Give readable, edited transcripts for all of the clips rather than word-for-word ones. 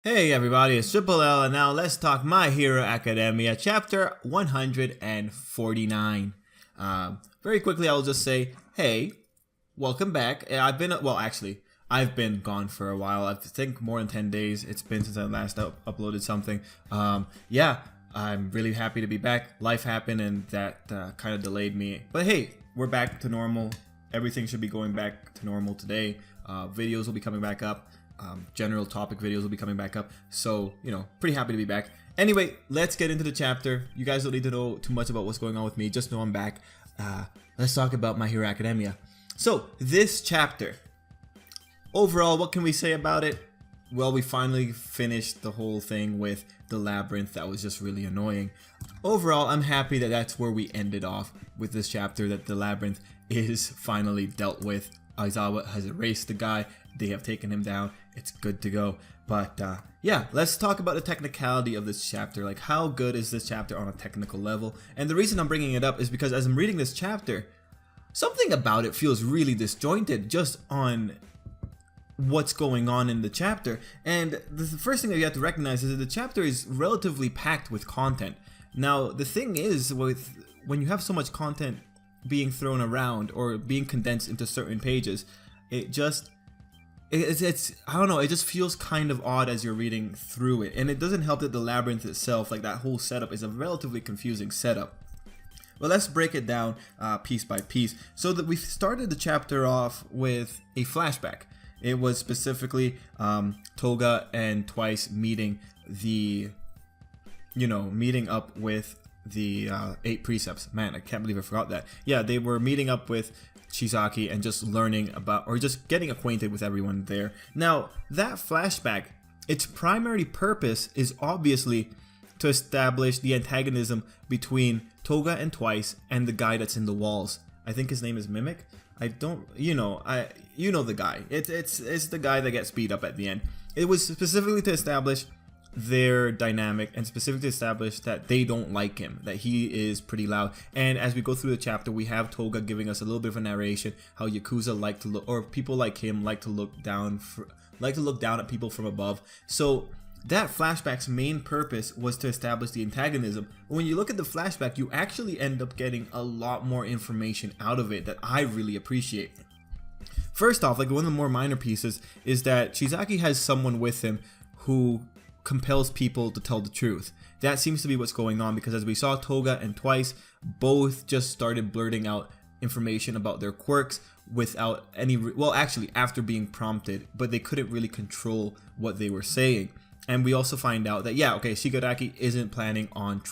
Hey everybody, it's Tripl-L, and now let's talk My Hero Academia, chapter 149. Very quickly, I'll just say, hey, welcome back. I've been gone for a while. I think more than 10 days it's been since I last uploaded something. Yeah, I'm really happy to be back. Life happened and that kind of delayed me. But hey, we're back to normal. Everything should be going back to normal today. Videos will be coming back up. General topic videos will be coming back up, so pretty happy to be back. Anyway, let's get into the chapter. You guys don't need to know too much about what's going on with me, just know I'm back. Let's talk about My Hero Academia. So this chapter, overall, what can we say about it? Well, we finally finished the whole thing with the labyrinth. That was just really annoying. Overall, I'm happy that that's where we ended off with this chapter, that the labyrinth is finally dealt with. Aizawa has erased the guy. They have taken him down. It's good to go. But yeah, let's talk about the technicality of this chapter. Like, how good is this chapter on a technical level? And the reason I'm bringing it up is because as I'm reading this chapter, something about it feels really disjointed just on what's going on in the chapter. And the first thing that you have to recognize is that the chapter is relatively packed with content. Now, the thing is, when you have so much content being thrown around or being condensed into certain pages, it's I don't know, it just feels kind of odd as you're reading through it. And it doesn't help that the labyrinth itself, like that whole setup, is a relatively confusing setup. Well, let's break it down piece by piece. So that we started the chapter off with a flashback. It was specifically Toga and Twice meeting up with the 8 precepts. Man, I can't believe I forgot that. Yeah, they were meeting up with Shizaki and just learning about, or just getting acquainted with everyone there. Now, that flashback, its primary purpose is obviously to establish the antagonism between Toga and Twice and the guy that's in the walls. I think his name is Mimic. I don't, the guy. It's the guy that gets beat up at the end. It was specifically to establish their dynamic and specifically establish that they don't like him, that he is pretty loud. And as we go through the chapter, we have Toga giving us a little bit of a narration how Yakuza like to look, or people like him like to look down at people from above. So that flashback's main purpose was to establish the antagonism. When you look at the flashback, you actually end up getting a lot more information out of it that I really appreciate. First off, like one of the more minor pieces is that Shizaki has someone with him who compels people to tell the truth. That seems to be what's going on, because as we saw, Toga and Twice both just started blurting out information about their quirks without any, well, actually after being prompted, but they couldn't really control what they were saying. And we also find out that, yeah, okay, Shigaraki isn't planning on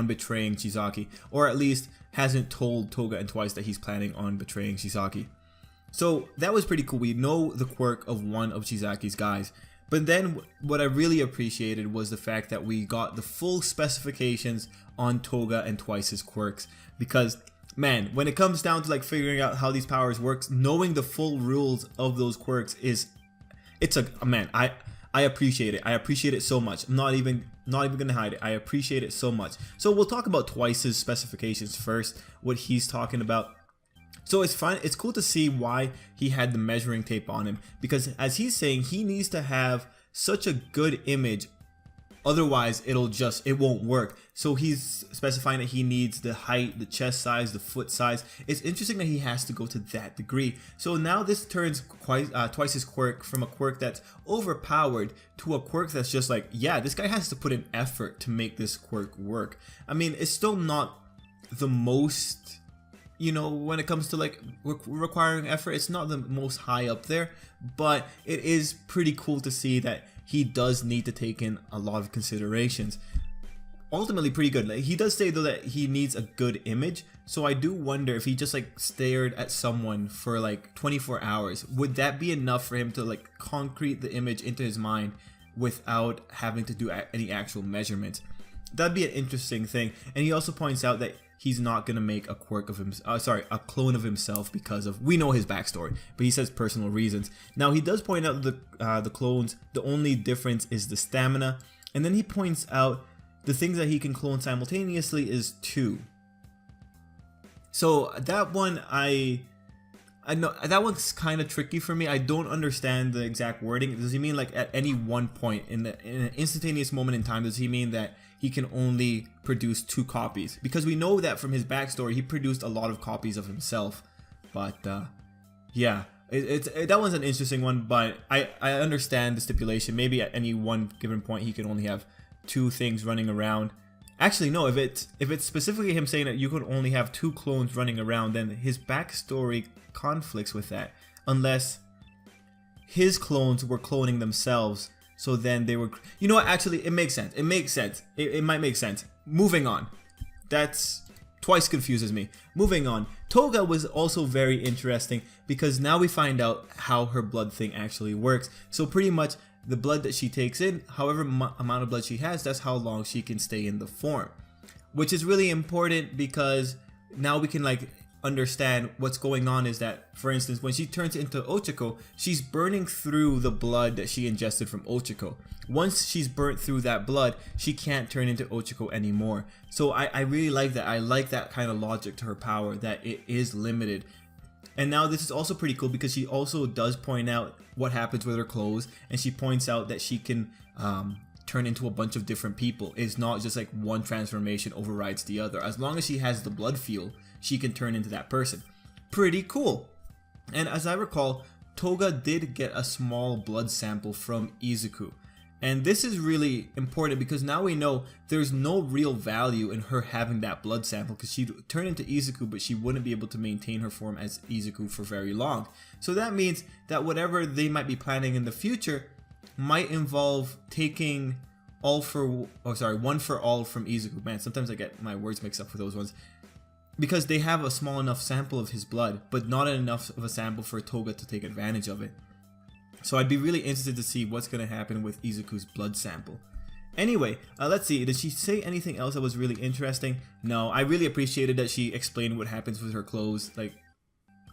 betraying Shizaki, or at least hasn't told Toga and Twice that he's planning on betraying Shizaki. So that was pretty cool. We know the quirk of one of Shizaki's guys. But then what I really appreciated was the fact that we got the full specifications on Toga and Twice's quirks. Because, man, when it comes down to like figuring out how these powers work, knowing the full rules of those quirks I appreciate it. I appreciate it so much. I'm not even gonna hide it. I appreciate it so much. So we'll talk about Twice's specifications first, what he's talking about. So it's fine. It's cool to see why he had the measuring tape on him, because as he's saying, he needs to have such a good image, otherwise it won't work. So he's specifying that he needs the height, the chest size, the foot size. It's interesting that he has to go to that degree. So now this turns Twice's quirk from a quirk that's overpowered to a quirk that's just like, yeah, this guy has to put in effort to make this quirk work. I mean, it's still not the most, when it comes to like requiring effort, it's not the most high up there, but it is pretty cool to see that he does need to take in a lot of considerations. Ultimately pretty good. Like, he does say though that he needs a good image, so I do wonder if he just like stared at someone for like 24 hours, would that be enough for him to like concrete the image into his mind without having to do any actual measurements? That'd be an interesting thing. And he also points out that he's not gonna make a a clone of himself because of, we know his backstory, but he says personal reasons. Now he does point out the clones, the only difference is the stamina, and then he points out the things that he can clone simultaneously is 2. So that one, I I know that one's kind of tricky for me. I don't understand the exact wording. Does he mean like at any one point in an instantaneous moment in time? Does he mean that he can only produce 2 copies? Because we know that from his backstory, he produced a lot of copies of himself. But yeah, that one's an interesting one. But I understand the stipulation. Maybe at any one given point, he can only have 2 things running around. Actually, no. If it's specifically him saying that you could only have 2 clones running around, then his backstory conflicts with that, unless his clones were cloning themselves. So then they were, you know what, actually it makes sense. It might make sense. Moving on. That's twice confuses me. Moving on. Toga was also very interesting because now we find out how her blood thing actually works. So pretty much the blood that she takes in, however amount of blood she has, that's how long she can stay in the form, which is really important because now we can like understand what's going on. Is that, for instance, when she turns into Ochako, she's burning through the blood that she ingested from Ochako. Once she's burnt through that blood, she can't turn into Ochako anymore. So I really like that. I like that kind of logic to her power, that it is limited. And now this is also pretty cool because she also does point out what happens with her clothes, and she points out that she can turn into a bunch of different people. It's not just like one transformation overrides the other. As long as she has the blood fuel, she can turn into that person. Pretty cool. And as I recall, Toga did get a small blood sample from Izuku. And this is really important because now we know there's no real value in her having that blood sample, because she'd turn into Izuku, but she wouldn't be able to maintain her form as Izuku for very long. So that means that whatever they might be planning in the future might involve taking one for all from Izuku. Man, sometimes I get my words mixed up for those ones. Because they have a small enough sample of his blood, but not enough of a sample for Toga to take advantage of it. So I'd be really interested to see what's going to happen with Izuku's blood sample. Anyway, let's see. Did she say anything else that was really interesting? No, I really appreciated that she explained what happens with her clothes. Like,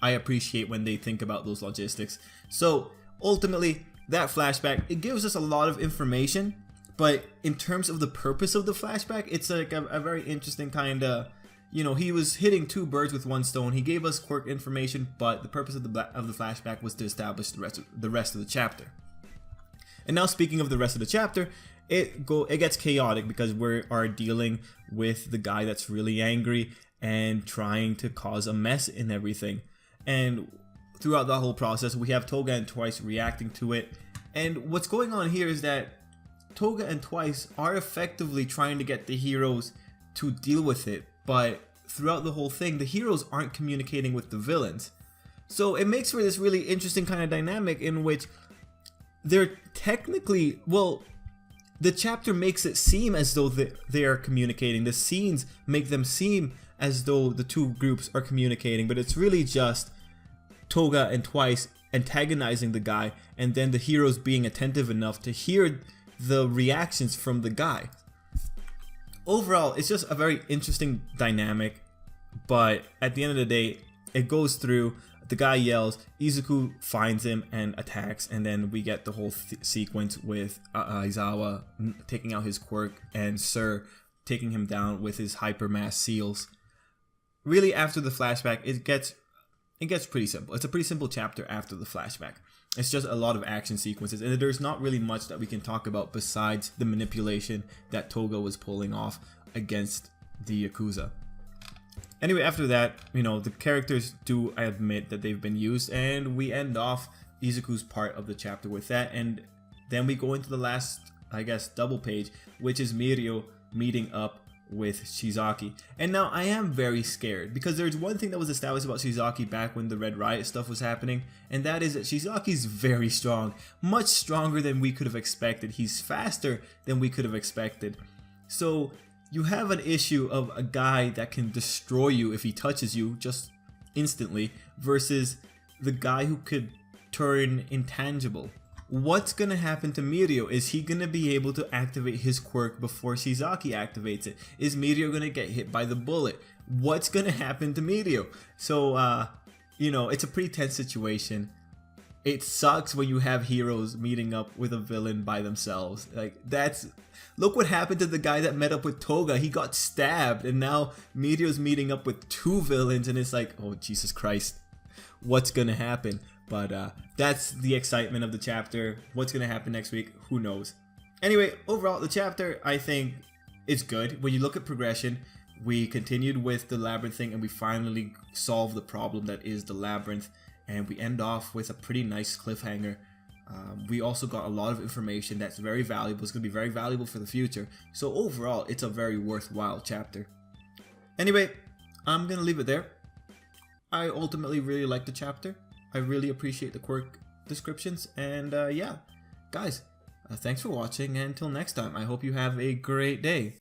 I appreciate when they think about those logistics. So ultimately, that flashback, it gives us a lot of information, but in terms of the purpose of the flashback, it's like a very interesting kind of, you know, he was hitting 2 birds with 1 stone. He gave us quirk information, but the purpose of the flashback was to establish the rest of the chapter. And now, speaking of the rest of the chapter, it gets chaotic because we are dealing with the guy that's really angry and trying to cause a mess in everything. And throughout the whole process, we have Toga and Twice reacting to it. And what's going on here is that Toga and Twice are effectively trying to get the heroes to deal with it. But throughout the whole thing, the heroes aren't communicating with the villains. So it makes for this really interesting kind of dynamic in which they're technically, well, the chapter makes it seem as though they are communicating. The scenes make them seem as though the 2 groups are communicating, but it's really just Toga and Twice antagonizing the guy, and then the heroes being attentive enough to hear the reactions from the guy. Overall, it's just a very interesting dynamic, but at the end of the day, it goes through, the guy yells, Izuku finds him and attacks, and then we get the whole sequence with Aizawa taking out his quirk and Sir taking him down with his hypermass seals. Really, after the flashback, it gets pretty simple. It's a pretty simple chapter after the flashback. It's just a lot of action sequences, and there's not really much that we can talk about besides the manipulation that Toga was pulling off against the Yakuza. Anyway, after that, you know, the characters do admit that they've been used, and we end off Izuku's part of the chapter with that, and then we go into the last, I guess, double page, which is Mirio meeting up with Shizaki. And now I am very scared because there's one thing that was established about Shizaki back when the Red Riot stuff was happening, and that is that Shizaki's very strong, much stronger than we could have expected. He's faster than we could have expected. So you have an issue of a guy that can destroy you if he touches you just instantly versus the guy who could turn intangible. What's going to happen to Mirio? Is he going to be able to activate his quirk before Shizaki activates it? Is Mirio going to get hit by the bullet? What's going to happen to Mirio? So, you know, it's a pretty tense situation. It sucks when you have heroes meeting up with a villain by themselves. Like, look what happened to the guy that met up with Toga. He got stabbed, and now Mirio's meeting up with 2 villains, and it's like, oh, Jesus Christ. what's gonna happen. But that's the excitement of the chapter. What's gonna happen next week, who knows. Anyway, overall the chapter I think is good. When you look at progression, we continued with the labyrinth thing and we finally solved the problem that is the labyrinth, and we end off with a pretty nice cliffhanger. We also got a lot of information that's very valuable. It's going to be very valuable for the future. So overall, it's a very worthwhile chapter. Anyway, I'm going to leave it there. I ultimately really like the chapter. I really appreciate the quirk descriptions. And yeah, guys, thanks for watching. And until next time, I hope you have a great day.